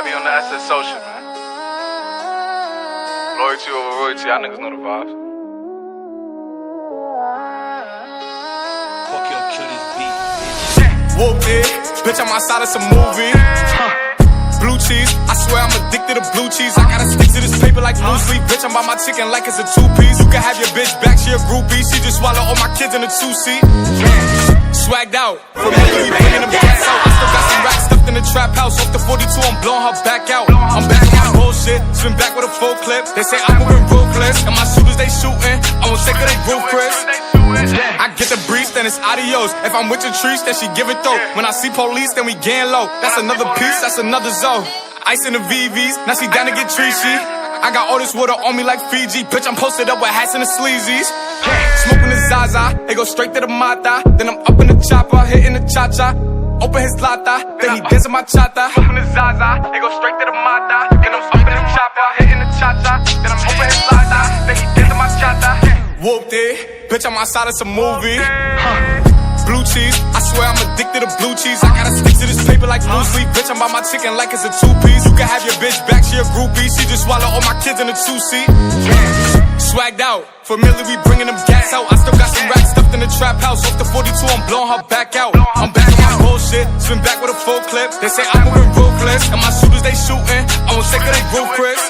Heavy on the SSO shit, man. Loyalty over royalty, y'all niggas know the vibes. Fuck your kill this beat. Whooped it, bitch, I'm outside of some movie. Blue cheese, I swear I'm addicted to blue cheese. I gotta stick to this paper like blue sleep. Bitch, I'm by my chicken like it's a two-piece. You can have your bitch back, she a groupie. She just swallow all my kids in a two-seat. Swagged out, familiar, we bringing them gas out. I still got some racks stuffed in the trap house. Off the 42, I'm blowing her back out. I'm back on my bullshit, spin back with a full clip. They say I'm moving ruthless, and my shooters, they shooting. I won't take her, they roof, Chris. I get the breeze, then it's adios. If I'm with your trees, then she giving throat. When I see police, then we gang low. That's another piece, that's another zone. Ice in the VVs, now she down to get treachy. I got all this water on me like Fiji. Bitch, I'm posted up with hats and the sleazies. Smoking the Zaza, it go straight to the Mata. Then I'm up in the chopper, hitting the cha-cha. Open his lata, then he dancing my chata. Smoking the Zaza, it go straight to the Mata. Then I'm up in the chopper, hitting the cha-cha. Then I'm open his lata, then he dancing my chata. Whooped it, bitch, I'm outside of some movie. Blue cheese, I swear I'm addicted to blue cheese. I gotta stick to this paper like blue sleep. Bitch, I'm by my chicken like it's a two-piece. You can have your bitch back, she a groupie. She just swallow all my kids in a two-seat. Swagged out, familiar, we bringing them gas out. I still got some racks stuffed in the trap house. Off the 42, I'm blowing her back out. I'm back on my bullshit, spin back with a full clip. They say I'm moving ruthless, and my shooters, they shooting. I won't take her, they roof, Chris.